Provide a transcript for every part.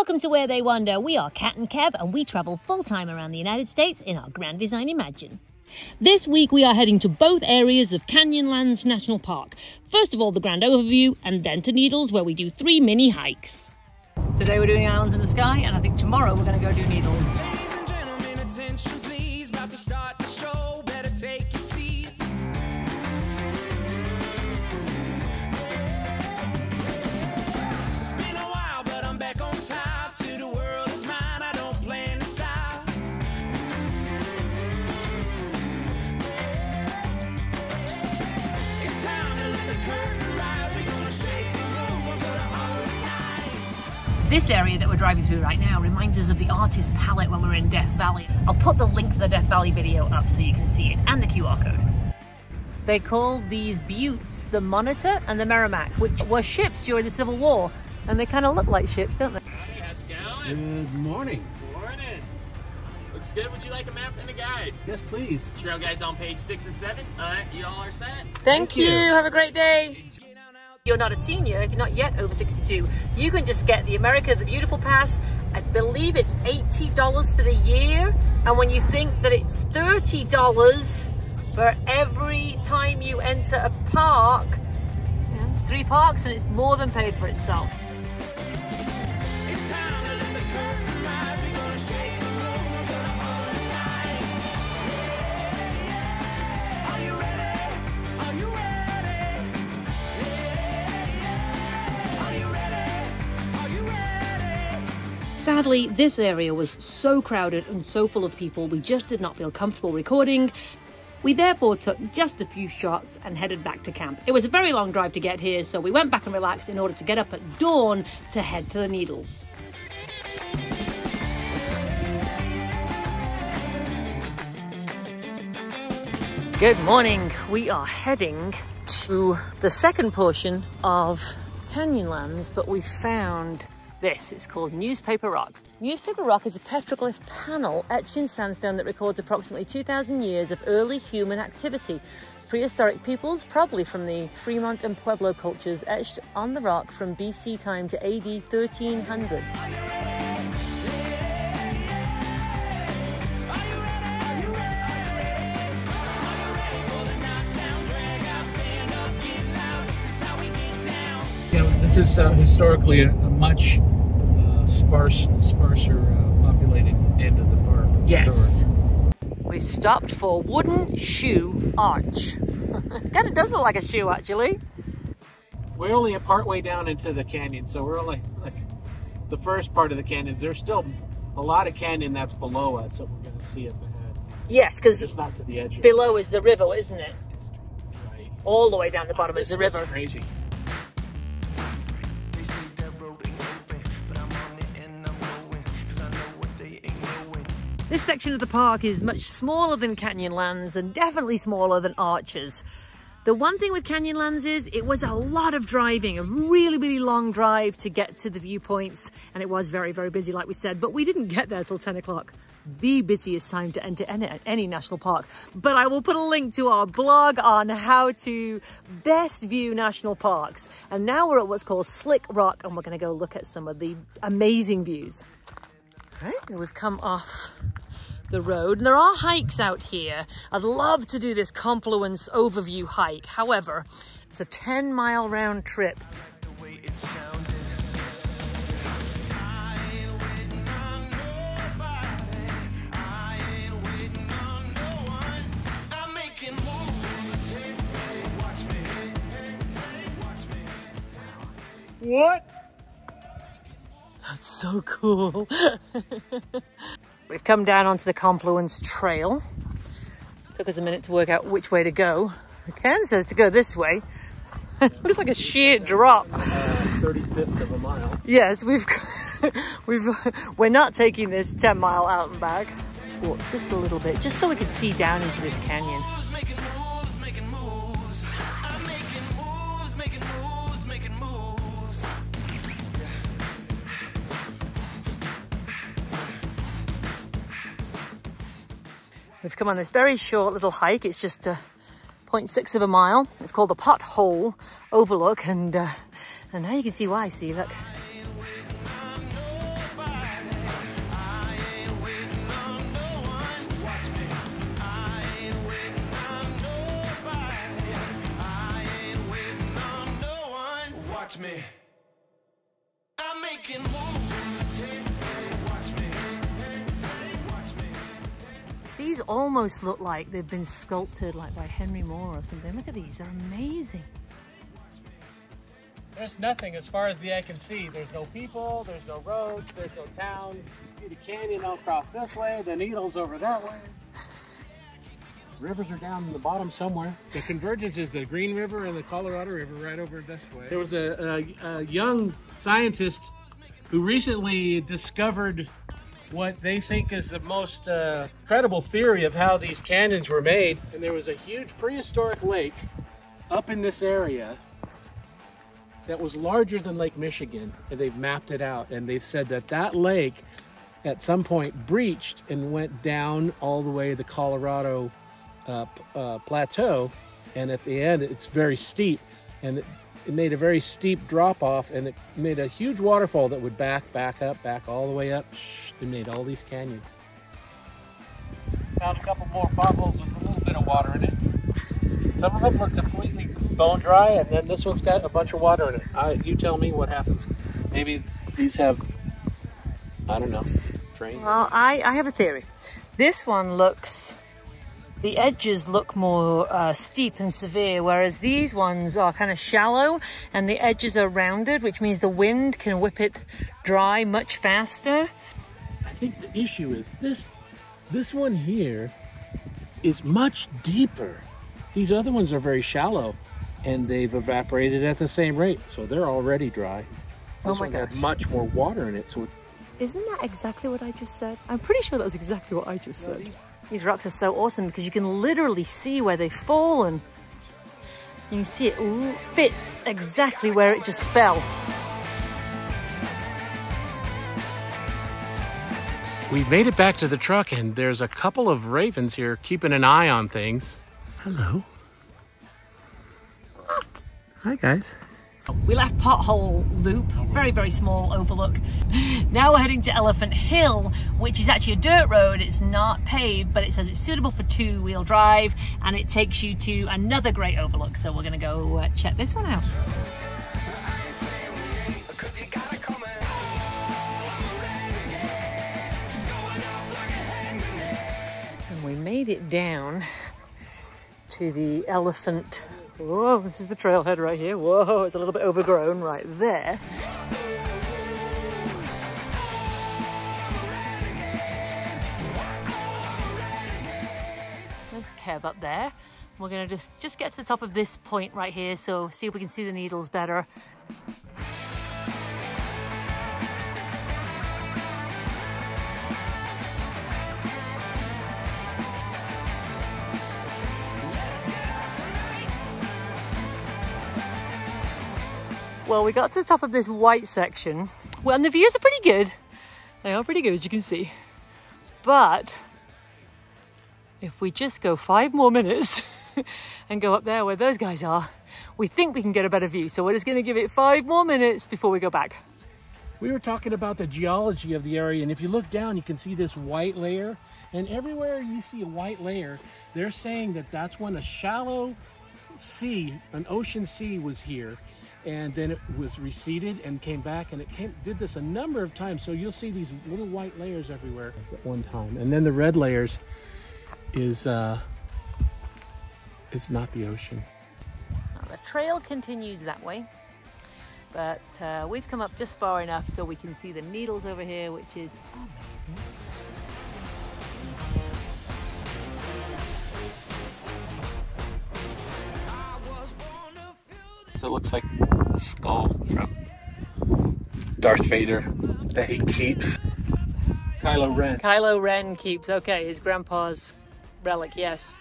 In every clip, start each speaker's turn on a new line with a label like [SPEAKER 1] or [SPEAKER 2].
[SPEAKER 1] Welcome to Where They Wander. We are Kat and Kev, and we travel full-time around the United States in our Grand Design Imagine. This week we are heading to both areas of Canyonlands National Park. First of all, the Grand Overview, and then to Needles, where we do 3 mini hikes. Today we're doing Islands in the Sky, and I think tomorrow we're going to go do Needles.
[SPEAKER 2] Ladies and gentlemen, attention please, about to start the show, better take your seats. It's been a while, but I'm back on top, to the world is mine, I don't plan to stop. It's time to let the curtain rise, we're gonna shake the room, we're gonna all night.
[SPEAKER 1] This area that we're driving through right now reminds us of the artist palette when we were in Death Valley. I'll put the link to the Death Valley video up so you can see it, and the QR code. They call these buttes the Monitor and the Merrimack, which were ships during the Civil War, and they kind of look like ships, don't they?
[SPEAKER 3] Howdy, how's it going?
[SPEAKER 4] Good morning.
[SPEAKER 3] Morning. Looks good. Would you like a map and a guide?
[SPEAKER 4] Yes, please.
[SPEAKER 3] Trail guides on page 6 and 7. All right, you all are set.
[SPEAKER 1] Thank you. Have a great day. You're not a senior, if you're not yet over 62, you can just get the America the Beautiful Pass. I believe it's $80 for the year. And when you think that it's $30 for every time you enter a park, 3 parks, and it's more than paid for itself.
[SPEAKER 2] It's time to let the curtain rise, we're gonna shake the room, we're gonna all night. Are you ready? Are you ready? Are you ready? Are you ready?
[SPEAKER 1] Sadly, this area was so crowded and so full of people, we just did not feel comfortable recording. We therefore took just a few shots and headed back to camp. It was a very long drive to get here, so we went back and relaxed in order to get up at dawn to head to the Needles. Good morning. We are heading to the second portion of Canyonlands, but we found this. It's called Newspaper Rock. Newspaper Rock is a petroglyph panel etched in sandstone that records approximately 2,000 years of early human activity. Prehistoric peoples, probably from the Fremont and Pueblo cultures, etched on the rock from BC time to AD 1300s.
[SPEAKER 4] You know, this is historically a much sparser populated end of the park.
[SPEAKER 1] Yes. We stopped for Wooden Shoe Arch. Kind of does look like a shoe, actually.
[SPEAKER 4] We're only a part way down into the canyon, so we're only like the first part of the canyon. There's still a lot of canyon that's below us that we're going to see up ahead.
[SPEAKER 1] Yes, because
[SPEAKER 4] Just not to the edge.
[SPEAKER 1] below is the river, isn't it?
[SPEAKER 4] Right.
[SPEAKER 1] All the way down the bottom is
[SPEAKER 4] This
[SPEAKER 1] the river.
[SPEAKER 4] stuff's crazy.
[SPEAKER 2] They say that road ain't open, but I'm on it and I'm going, 'cause I know what they ain't knowing.
[SPEAKER 1] This section of the park is much smaller than Canyonlands and definitely smaller than Arches. The one thing with Canyonlands is it was a lot of driving, a really, really long drive to get to the viewpoints, and it was very, very busy, like we said, but we didn't get there till 10 o'clock. The busiest time to enter any national park. But I will put a link to our blog on how to best view national parks. And now we're at what's called Slick Rock, and we're going to go look at some of the amazing views. All right, we've come off the road, and there are hikes out here. I'd love to do this Confluence overview hike. However, it's a 10-mile round trip.
[SPEAKER 2] The way it sounded. I ain't waiting on nobody. I ain't waiting on no one. I'm making moves. Hey, watch me. Hey, watch me.
[SPEAKER 1] What? That's so cool. We've come down onto the Confluence Trail. Took us a minute to work out which way to go. Ken says to go this way. It looks like a sheer drop.
[SPEAKER 4] 35th of a mile.
[SPEAKER 1] Yes, we're not taking this 10-mile out and back. Let's walk just a little bit, just so we can see down into this canyon.
[SPEAKER 2] Making moves, making moves. I'm making moves, making moves, making moves.
[SPEAKER 1] We've come on this very short little hike. It's just 0.6 of a mile. It's called the Pothole Overlook, and now you can see why. See, look.
[SPEAKER 2] watch me. I'm making moves. Hey, hey, watch me. Hey, hey, watch me.
[SPEAKER 1] These almost look like they've been sculpted like by Henry Moore or something. Look at these, they're amazing.
[SPEAKER 4] There's nothing as far as the eye can see. There's no people, there's no roads, there's no town. See the canyon all across this way, the needles over that way. Rivers are down in the bottom somewhere. The convergence is the Green River and the Colorado River right over this way. There was a young scientist who recently discovered what they think is the most credible theory of how these canyons were made. And there was a huge prehistoric lake up in this area that was larger than Lake Michigan, and they've mapped it out, and they've said that that lake at some point breached and went down all the way to the Colorado plateau, and at the end it's very steep, and it made a very steep drop off, and it made a huge waterfall that would back all the way up. They made all these canyons. Found a couple more potholes with a little bit of water in it. Some of them are completely bone dry, and then this one's got a bunch of water in it. You tell me what happens. Maybe these have, I don't know, drains.
[SPEAKER 1] Well, I have a theory. This one looks, the edges look more steep and severe, whereas these ones are kind of shallow and the edges are rounded, which means the wind can whip it dry much faster.
[SPEAKER 4] I think the issue is this one here is much deeper. These other ones are very shallow, and they've evaporated at the same rate, so they're already dry. This one had much more water in it, so
[SPEAKER 1] Isn't that exactly what I just said? I'm pretty sure that was exactly what I just said. These rocks are so awesome because you can literally see where they've fallen. You can see it fits exactly where it just fell.
[SPEAKER 4] We've made it back to the truck, and there's a couple of ravens here keeping an eye on things. Hello. Hi, guys.
[SPEAKER 1] We left Pothole Loop, very, very small overlook. Now we're heading to Elephant Hill, which is actually a dirt road. It's not paved, but it says it's suitable for two-wheel drive, and it takes you to another great overlook. So we're gonna go check this one out. And we made it down to the Elephant. Whoa, this is the trailhead right here. Whoa, it's a little bit overgrown right there. There's Kev up there. We're gonna just get to the top of this point right here, so see if we can see the needles better. Well, we got to the top of this white section. Well, and the views are pretty good. They are pretty good, as you can see. But if we just go 5 more minutes and go up there where those guys are, we think we can get a better view. So we're just gonna give it 5 more minutes before we go back.
[SPEAKER 4] We were talking about the geology of the area, and if you look down, you can see this white layer. And everywhere you see a white layer, they're saying that that's when a shallow sea, an ocean sea was here. And then it was receded and came back, and it did this a number of times. So you'll see these little white layers everywhere at one time. And then the red layers is it's not the ocean.
[SPEAKER 1] Now, the trail continues that way, but we've come up just far enough so we can see the needles over here, which is amazing.
[SPEAKER 4] So it looks like a skull from Darth Vader that he keeps. Kylo Ren.
[SPEAKER 1] Kylo Ren keeps, okay, his grandpa's relic, yes.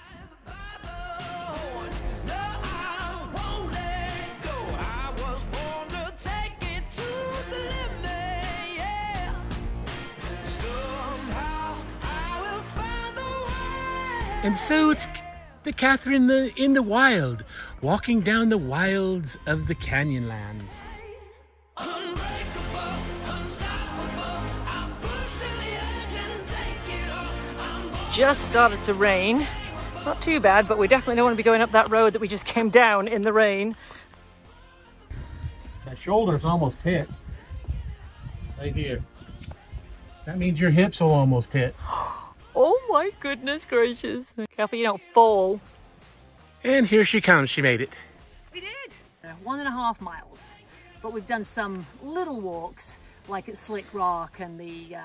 [SPEAKER 4] And so it's the Catherine in the wild, walking down the wilds of the Canyonlands.
[SPEAKER 1] Just started to rain. Not too bad, but we definitely don't want to be going up that road that we just came down in the rain.
[SPEAKER 4] That shoulder's almost hit. Right here. That means your hips will almost hit.
[SPEAKER 1] Oh my goodness gracious. Careful you don't fall.
[SPEAKER 4] And here she comes. She made it.
[SPEAKER 1] We did. 1.5 miles. But we've done some little walks like at Slick Rock and the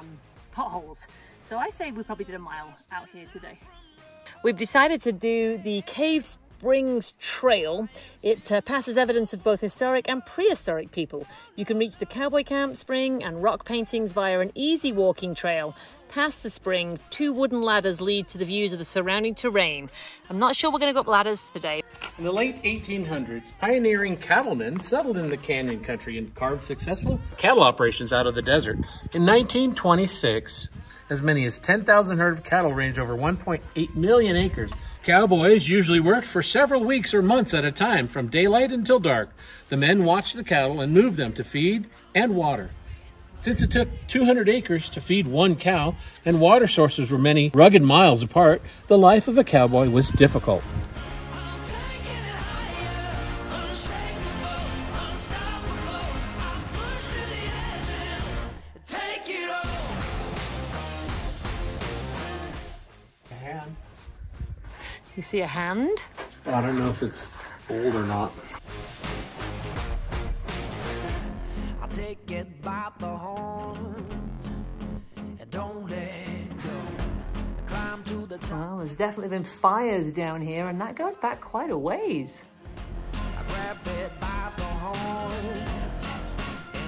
[SPEAKER 1] potholes. So I say we probably did a mile out here today. We've decided to do the Cave Springs Trail. It passes evidence of both historic and prehistoric people. You can reach the cowboy camp, spring and rock paintings via an easy walking trail. Past the spring, 2 wooden ladders lead to the views of the surrounding terrain. I'm not sure we're going to go up ladders today.
[SPEAKER 4] In the late 1800s, pioneering cattlemen settled in the canyon country and carved successful cattle operations out of the desert. In 1926, as many as 10,000 herd of cattle ranged over 1.8 million acres. Cowboys usually worked for several weeks or months at a time, from daylight until dark. The men watched the cattle and moved them to feed and water. Since it took 200 acres to feed 1 cow and water sources were many rugged miles apart, the life of a cowboy was difficult.
[SPEAKER 1] You see a hand?
[SPEAKER 4] I don't know if it's old or not.
[SPEAKER 2] I'll take it by the horns and don't let go. Climb to the top.
[SPEAKER 1] Well, there's definitely been fires down here, and that goes back quite a ways.
[SPEAKER 2] I grab it by the horns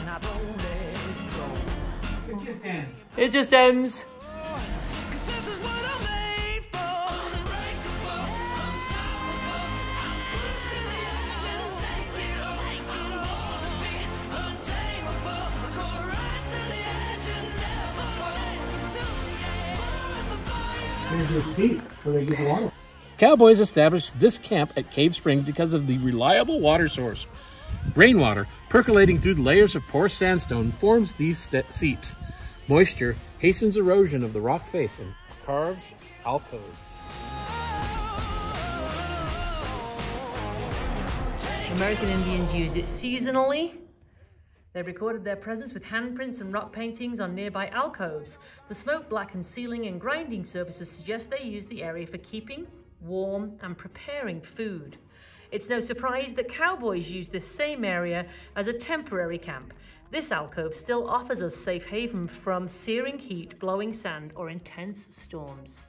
[SPEAKER 2] and I don't let go.
[SPEAKER 4] It just ends.
[SPEAKER 1] It just ends.
[SPEAKER 2] 'Cause this is what I'm made for. Unbreakable, unstoppable. I'm pushed to the edge and take it all. Wanna be untamable. Go right to the edge and never fall. To the fire.
[SPEAKER 4] Here's his feet where they get the water. Cowboys established this camp at Cave Springs because of the reliable water source. Rainwater, percolating through the layers of porous sandstone, forms these seeps. Moisture hastens erosion of the rock face and carves alcoves.
[SPEAKER 1] American Indians used it seasonally. They recorded their presence with handprints and rock paintings on nearby alcoves. The smoke-blackened ceiling and grinding surfaces suggest they used the area for keeping warm and preparing food. It's no surprise that cowboys used this same area as a temporary camp. This alcove still offers us safe haven from searing heat, blowing sand, or intense storms.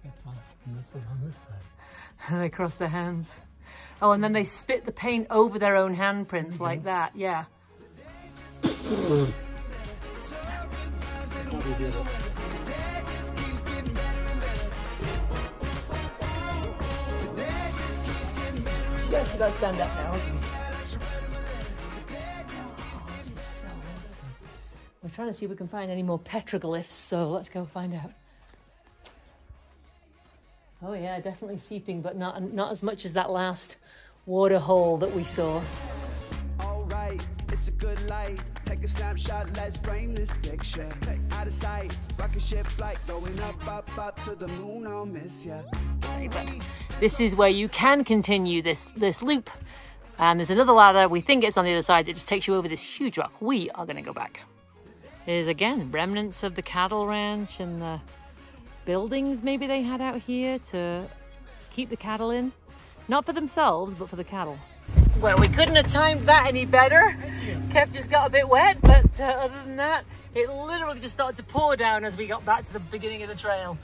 [SPEAKER 4] That's on, and this is on this side.
[SPEAKER 1] They cross their hands. Oh, and then they spit the paint over their own handprints like that, yeah. Yes, you gotta stand up now. We're trying to see if we can find any more petroglyphs, so let's go find out. Oh yeah, definitely seeping, but not as much as that last water hole that we saw.
[SPEAKER 2] All right, it's a good light. Take a snapshot, let's frame this picture. Out of sight, rocket ship flight, going up to the moon. I'll miss ya.
[SPEAKER 1] This is where you can continue this loop. And there's another ladder. We think it's on the other side. It just takes you over this huge rock. We are going to go back. There's, again, remnants of the cattle ranch and the buildings maybe they had out here to keep the cattle in. Not for themselves, but for the cattle. Well, we couldn't have timed that any better. Kev just got a bit wet, but other than that, it literally just started to pour down as we got back to the beginning of the trail.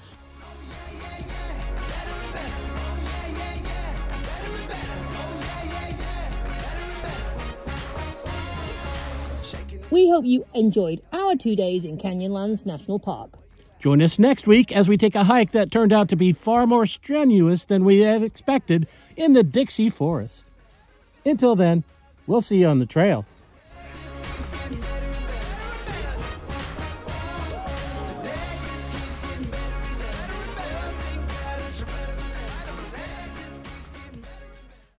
[SPEAKER 1] We hope you enjoyed our 2 days in Canyonlands National Park.
[SPEAKER 4] Join us next week as we take a hike that turned out to be far more strenuous than we had expected in the Dixie Forest. Until then, we'll see you on the trail.